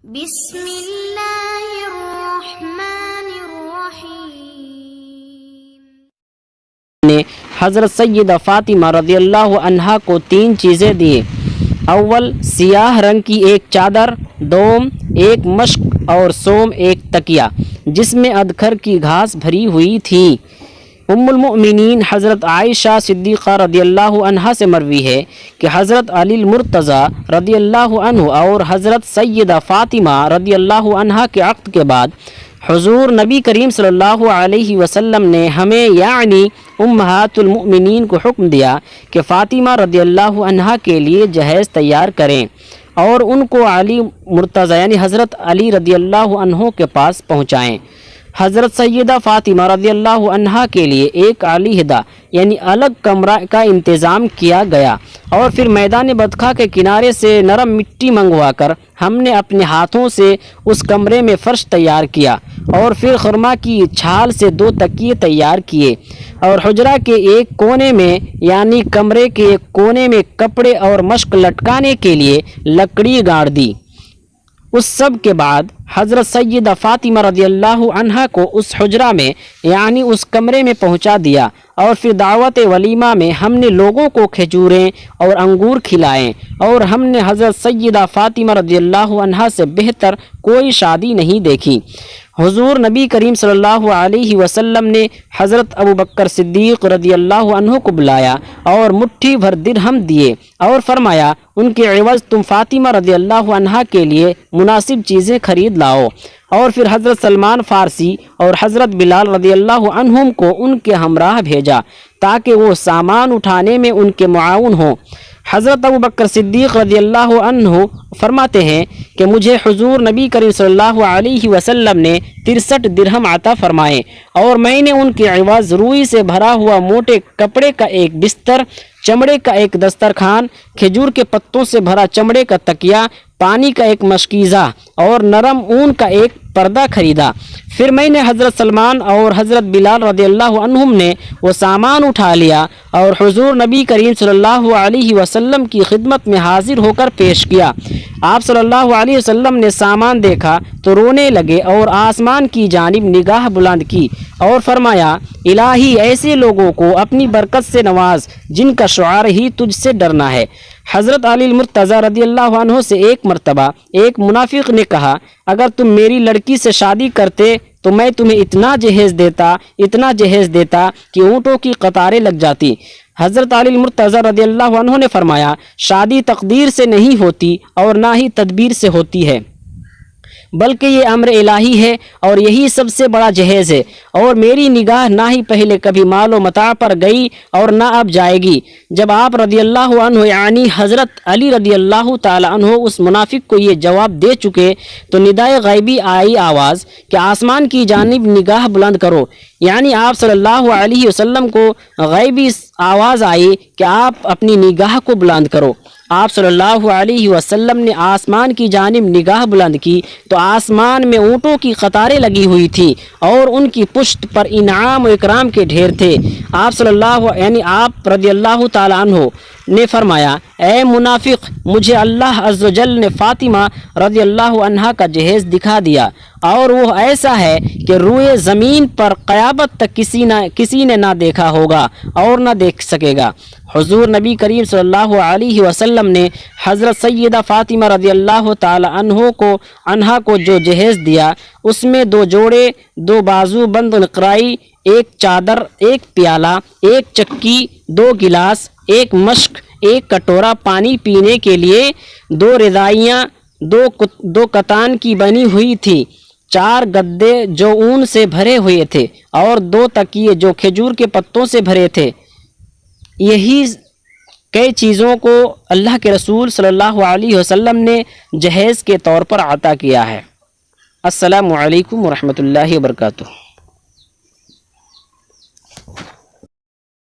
بسم اللہ الرحمن الرحیم۔ نے حضرت سیدہ فاطمہ رضی اللہ عنہا کو 3 چیزیں دی۔ اول سیاہ رنگ کی ایک چادر، دوم ایک مشق اور سوم ایک تکیہ جس میں ادکھر کی گھاس بھری ہوئی تھی۔ ام المؤمنین حضرت عائشہ صدیقہ رضی اللہ عنہا سے مروی ہے کہ حضرت علی المرتضیٰ رضی اللہ عنہ اور حضرت سیدہ فاطمہ رضی اللہ عنہا کے عقد کے بعد حضور نبی کریم صلی اللہ علیہ وسلم نے ہمیں یعنی امہات المؤمنین کو حکم دیا کہ فاطمہ رضی اللہ عنہا کے لیے جہیز تیار کریں اور ان کو علی مرتضیٰ یعنی حضرت علی رضی اللہ عنہ کے پاس پہنچائیں۔ حضرت سیدہ فاطمہ رضی اللہ عنہا کے لیے ایک علیحدہ یعنی الگ کمرہ کا انتظام کیا گیا اور پھر میدان بدخا کے کنارے سے نرم مٹی منگوا کر ہم نے اپنے ہاتھوں سے اس کمرے میں فرش تیار کیا اور پھر خرما کی چھال سے 2 تکیے تیار کیے اور حجرہ کے ایک کونے میں یعنی کمرے کے ایک کونے میں کپڑے اور مشق لٹکانے کے لیے لکڑی گاڑ دی۔ اس سب کے بعد حضرت سیدہ فاطمہ رضی اللہ عنہا کو اس حجرہ میں یعنی اس کمرے میں پہنچا دیا اور پھر دعوت ولیمہ میں ہم نے لوگوں کو کھجوریں اور انگور کھلائیں اور ہم نے حضرت سیدہ فاطمہ رضی اللہ عنہا سے بہتر کوئی شادی نہیں دیکھی۔ حضور نبی کریم صلی اللہ علیہ وسلم نے حضرت ابوبکر صدیق رضی اللہ عنہ کو بلایا اور مٹھی بھر درہم دیے اور فرمایا ان کے عوض تم فاطمہ رضی اللہ عنہا کے لیے مناسب چیزیں خرید لاؤ، اور پھر حضرت سلمان فارسی اور حضرت بلال رضی اللہ عنہم کو ان کے ہمراہ بھیجا تاکہ وہ سامان اٹھانے میں ان کے معاون ہوں۔ حضرت ابوبکر صدیق رضی اللہ عنہ فرماتے ہیں کہ مجھے حضور نبی کریم صلی اللہ علیہ وسلم نے 63 درہم عطا فرمائے اور میں نے ان کے عوض روئی سے بھرا ہوا موٹے کپڑے کا ایک بستر، چمڑے کا ایک دسترخوان، کھجور کے پتوں سے بھرا چمڑے کا تکیہ، پانی کا ایک مشکیزہ اور نرم اون کا ایک پردہ خریدا۔ پھر میں نے حضرت سلمان اور حضرت بلال رضی اللہ عنہم نے وہ سامان اٹھا لیا اور حضور نبی کریم صلی اللہ علیہ وسلم کی خدمت میں حاضر ہو کر پیش کیا۔ آپ صلی اللہ علیہ وسلم نے سامان دیکھا تو رونے لگے اور آسمان کی جانب نگاہ بلند کی اور فرمایا، الہی ایسے لوگوں کو اپنی برکت سے نواز جن کا شعار ہی تجھ سے ڈرنا ہے۔ حضرت علی المرتضیٰ رضی اللہ عنہ سے ایک مرتبہ ایک منافق نے کہا، اگر تم میری لڑکی سے شادی کرتے تو میں تمہیں اتنا جہیز دیتا کہ اونٹوں کی قطاریں لگ جاتی۔ حضرت علی المرتضیٰ رضی اللہ عنہ نے فرمایا، شادی تقدیر سے نہیں ہوتی اور نہ ہی تدبیر سے ہوتی ہے، بلکہ یہ امر الہی ہے اور یہی سب سے بڑا جہیز ہے، اور میری نگاہ نہ ہی پہلے کبھی مال و متاع پر گئی اور نہ اب جائے گی۔ جب آپ رضی اللہ عنہ یعنی حضرت علی رضی اللہ تعالی عنہ اس منافق کو یہ جواب دے چکے تو ندائے غیبی آئی آواز کہ آسمان کی جانب نگاہ بلند کرو، یعنی آپ صلی اللہ علیہ وسلم کو غیبی آواز آئی کہ آپ اپنی نگاہ کو بلند کرو۔ آپ صلی اللہ علیہ وسلم نے آسمان کی جانب نگاہ بلند کی تو آسمان میں اونٹوں کی قطاریں لگی ہوئی تھی اور ان کی پشت پر انعام و اکرام کے ڈھیر تھے۔ آپ صلی اللہ یعنی آپ رضی اللہ تعالی عنہ نے فرمایا، اے منافق، مجھے اللہ عز و جل نے فاطمہ رضی اللہ عنہا کا جہیز دکھا دیا اور وہ ایسا ہے کہ روئے زمین پر قیامت تک کسی نے نہ دیکھا ہوگا اور نہ دیکھ سکے گا۔ حضور نبی کریم صلی اللہ علیہ وسلم نے حضرت سیدہ فاطمہ رضی اللہ تعالی عنہا کو جو جہیز دیا اس میں 2 جوڑے، 2 بازو بند نقرائی، 1 چادر، 1 پیالہ، 1 چکی، 2 گلاس، 1 مشق، 1 کٹورا پانی پینے کے لیے، 2 رضائیاں 2 کتان کی بنی ہوئی تھی، 4 گدے جو اون سے بھرے ہوئے تھے اور 2 تکیے جو کھجور کے پتوں سے بھرے تھے۔ یہی کئی چیزوں کو اللہ کے رسول صلی اللہ علیہ وسلم نے جہیز کے طور پر عطا کیا ہے۔ السلام علیکم ورحمۃ اللہ وبرکاتہ۔